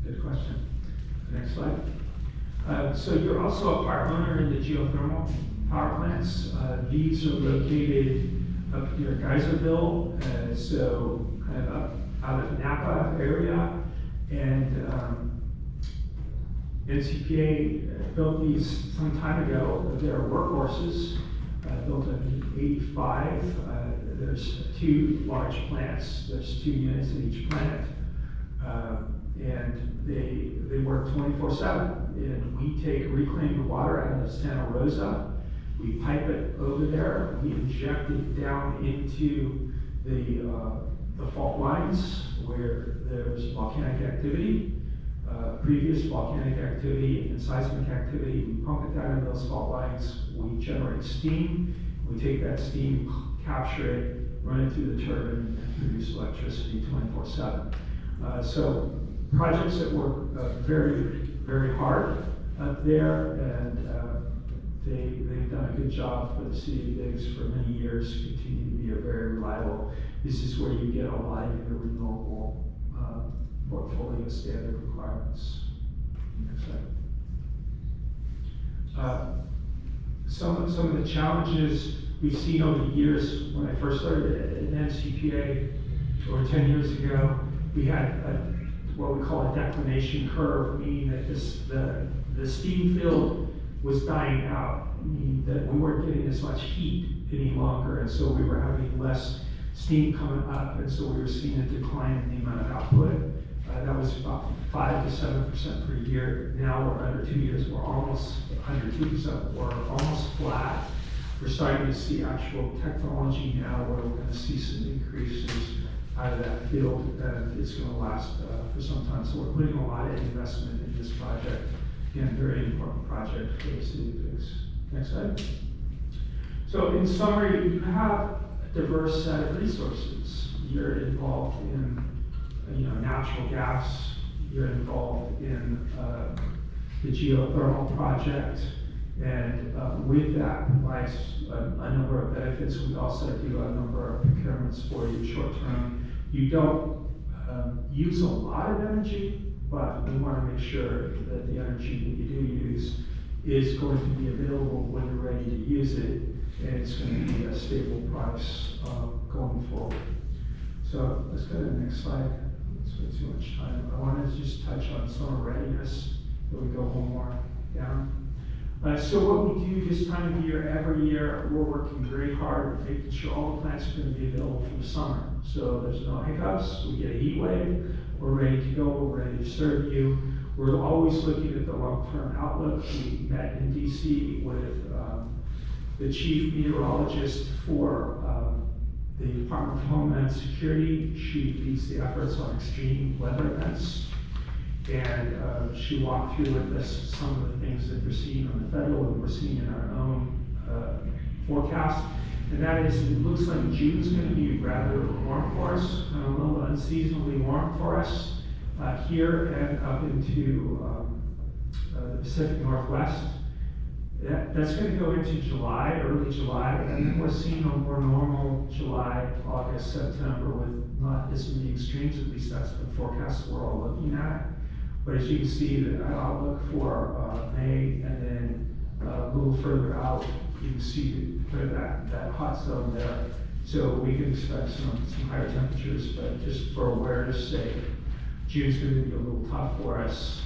Good question. Next slide. So you're also a part owner in the geothermal power plants. These are located up near Geyserville, so kind of up out of Napa area. And NCPA built these some time ago. They're workhorses, built in '85. There's 2 large plants. There's 2 units in each plant. And they work 24/7. And we take reclaimed water out of Santa Rosa. We pipe it over there. We inject it down into the fault lines where there's volcanic activity, previous volcanic activity and seismic activity. We pump it down in those fault lines. We generate steam. We take that steam, capture it, run it through the turbine, and produce electricity 24/7. So projects that work very, very hard up there, and they've done a good job for the city of Biggs for many years, continue to be a very reliable. This is where you get a lot of your renewable portfolio standard requirements. Next slide. Some of the challenges we've seen over the years. When I first started at NCPA over 10 years ago, we had what we call a declination curve, meaning that the steam field was dying out, meaning that we weren't getting as much heat any longer, and so we were having less steam coming up, and so we were seeing a decline in the amount of output. That was about 5 to 7% per year. Now we're under 2 years, we're almost under 2%. We're almost flat. We're starting to see actual technology now where we're going to see some increases out of that field, and it's going to last for some time. So we're putting a lot of investment in this project. Again, very important project for the city of Biggs. Next slide. So in summary, you have a diverse set of resources. You're involved in natural gas. You're involved in the geothermal project. And with that provides a number of benefits. We also do a number of procurements for you short term. You don't use a lot of energy, but we want to make sure that the energy that you do use is going to be available when you're ready to use it, and it's going to be a stable price going forward. So let's go to the next slide. Let's spend too much time. I want to just touch on summer readiness. Here we go, one more down. So what we do this time of year, every year, we're working very hard at making sure all the plants are going to be available for the summer. So there's no hiccups. We get a heat wave. We're ready to go. We're ready to serve you. We're always looking at the long-term outlook. We met in DC with the chief meteorologist for the Department of Homeland Security. She leads the efforts on extreme weather events. And she walked through with us some of the things that we're seeing on the federal and we're seeing in our own forecast. And that is, it looks like June's going to be rather warm for us, a little unseasonably warm for us here and up into the Pacific Northwest. That's going to go into July, early July, and then we're seeing a more normal July, August, September with not as many extremes. At least that's the forecast we're all looking at. But as you can see, the outlook for May, and then a little further out, you can see that hot zone there. So we can expect some higher temperatures, but just for awareness sake, June's going to be a little tough for us.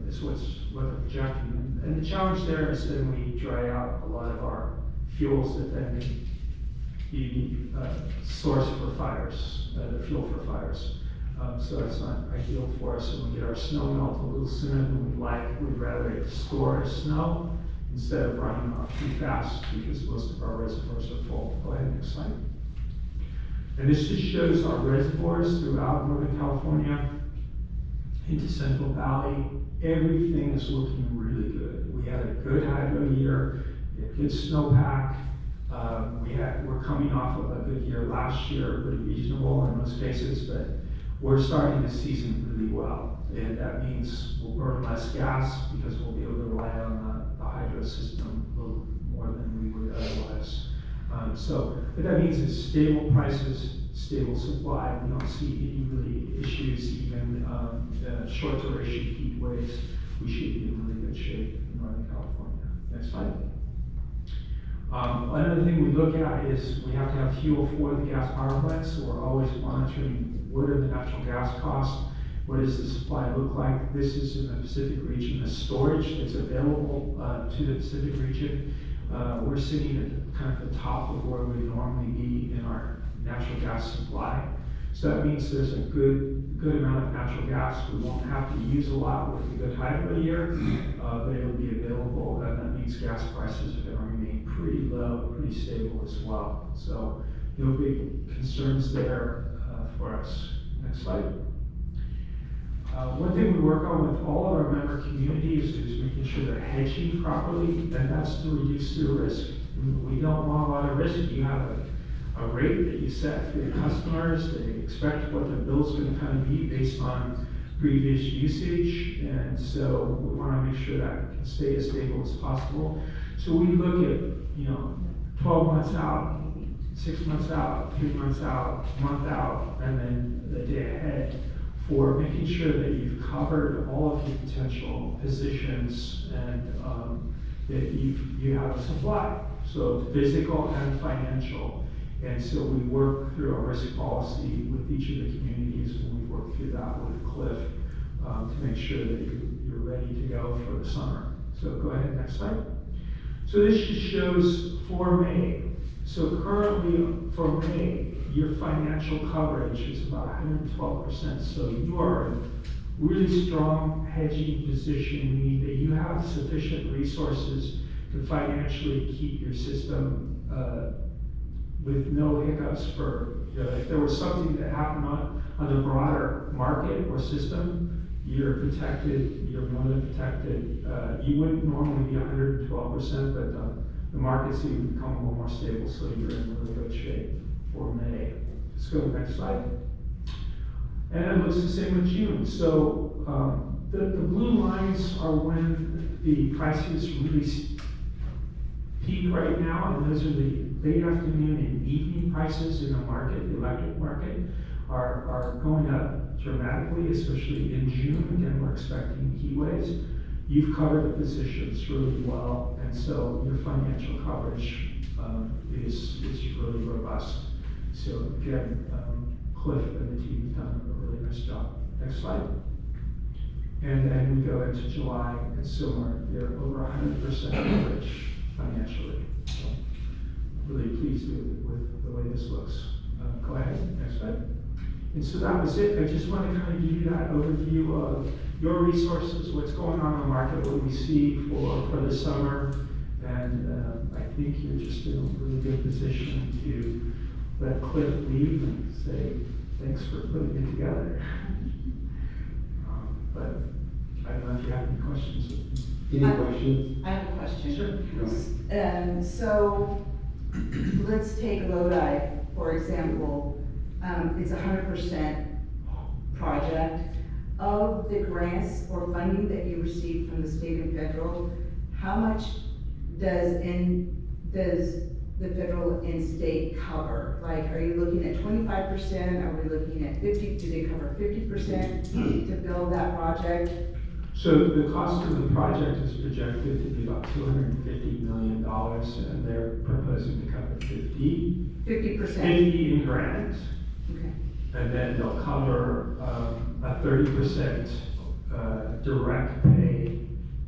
Is what they're projecting. And the challenge there is then we dry out a lot of our fuels that then can be source for fires, the fuel for fires. So that's not ideal for us. And we get our snow melt a little sooner than we'd like. We'd rather store snow instead of running off too fast because most of our reservoirs are full. Go ahead, next slide. And this just shows our reservoirs throughout Northern California into Central Valley. Everything is looking really good. We had a good hydro year, we had good snowpack. We're coming off of a good year last year, pretty reasonable in most cases, but we're starting the season really well. And that means we'll burn less gas because we'll be able to rely on the hydro system a little more than we would otherwise. What that means is stable prices, stable supply. We don't see any really issues, even short duration heat waves. We should be in really good shape in Northern California. Next slide. Another thing we look at is we have to have fuel for the gas power plants, so we're always monitoring what are the natural gas costs, what does the supply look like. This is in the Pacific region, the storage that's available to the Pacific region. We're sitting at kind of the top of where we normally be in our natural gas supply. So that means there's a good amount of natural gas. We won't have to use a lot with a good hydro year, but it'll be available, and that means gas prices are gonna remain pretty low, pretty stable as well. So no big concerns there for us. Next slide. One thing we work on with all of our member communities is making sure they're hedging properly, and that's to reduce the risk. We don't want a lot of risk. You have a rate that you set for your customers. They expect what their bill's going to kind of be based on previous usage, and so we want to make sure that can stay as stable as possible. So we look at 12 months out, 6 months out, 3 months out, a month out, and then the day ahead, for making sure that you've covered all of your potential positions and that you have a supply, so physical and financial. And so we work through our risk policy with each of the communities, and we work through that with Cliff to make sure that you're ready to go for the summer. So go ahead, next slide. So this just shows for May. So currently for May, your financial coverage is about 112%. So you are in a really strong hedging position, meaning that you have sufficient resources to financially keep your system with no hiccups for, if there was something that happened on the broader market or system, you're protected, you're more than protected. You wouldn't normally be 112%, but the markets even become a little more stable, so you're in really good shape for May. Let's go to the next slide. And it looks the same with June. So the blue lines are when the prices really peak right now, and those are the late afternoon and evening prices in the market. The electric market are going up dramatically, especially in June. Again, we're expecting heat waves. You've covered the positions really well, and so your financial coverage is really robust. So again, Cliff and the team have done a really nice job. Next slide. And then we go into July and similar. They're over 100% coverage financially. So really pleased with the way this looks. Go ahead, next slide. And so that was it. I just want to kind of give you that overview of your resources, what's going on in the market, what we see for the summer. And I think you're just in a really good position to let Cliff leave and say, thanks for putting it together. But I don't know if you have any questions. Any questions? I have a question. Sure. So let's take Lodi, for example. It's a 100% project. Of the grants or funding that you receive from the state and federal, how much does the federal and state cover? Like, are you looking at 25%? Are we looking at 50? Do they cover 50% to build that project? So the cost of the project is projected to be about $250 million, and they're proposing to cover 50% 50 in grant. Okay. And then they'll cover a 30% direct pay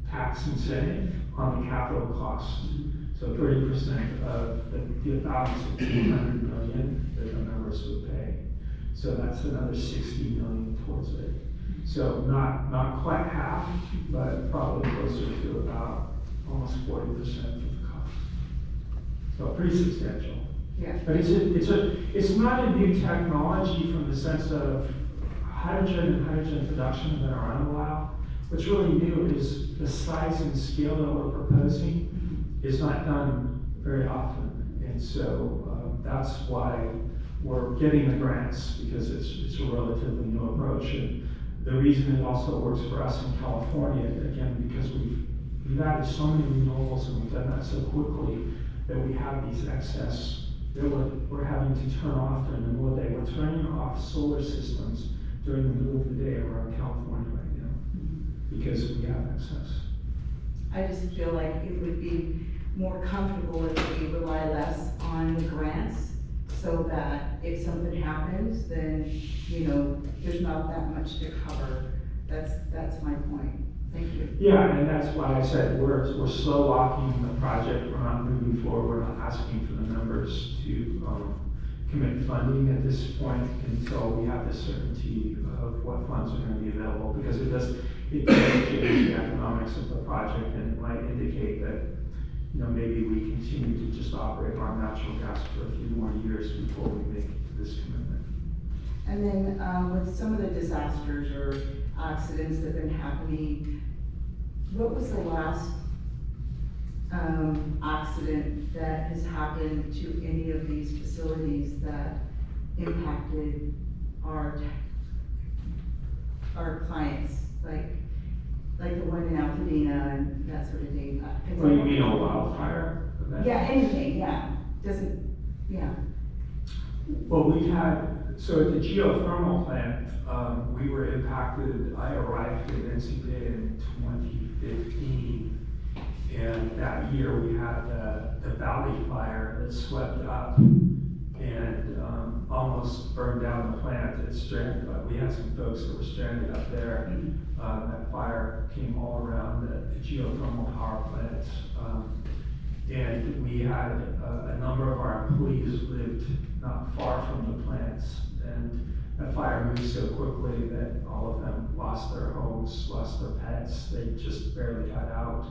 tax incentive on the capital cost. So 30% of the balance of $200 million that the members would pay. So that's another $60 million towards it. So not quite half, but probably closer to about almost 40% of the cost. So pretty substantial. Yeah. But it's not a new technology from the sense of hydrogen and hydrogen production have been around a while. What's really new is the size and scale that we're proposing is not done very often. And so that's why we're getting the grants, because it's a relatively new approach. And the reason it also works for us in California, again, because we've added so many renewables and we've done that so quickly, that we have these excess, that we're having to turn off during the middle of the day. We're turning off solar systems during the middle of the day around California right now, because we have excess. I just feel like it would be more comfortable if we rely less on the grants, so that if something happens, then, you know, there's not that much to cover. That's my point. Thank you. Yeah, and that's why I said we're slow walking the project, we're not moving forward, we're not asking for the members to commit funding at this point until we have the certainty of what funds are gonna be available, because it does change the economics of the project, and it might indicate that, you know, maybe we continue to just operate on natural gas for a few more years before we make this commitment. And then, with some of the disasters or accidents that have been happening, what was the last, accident that has happened to any of these facilities that impacted our clients? Like the one in Altadena and that sort of thing? 'Cause Well, you mean a wildfire event? Yeah, anything, yeah, yeah. Well, we've had, so at the geothermal plant, we were impacted, I arrived at NCPA in 2015. And that year we had the Valley Fire that swept up and almost burned down the plant. It stranded, we had some folks that were stranded up there. That fire came all around the geothermal power plant. And we had a number of our employees lived not far from the plants. And that fire moved so quickly that all of them lost their homes, lost their pets. They just barely got out.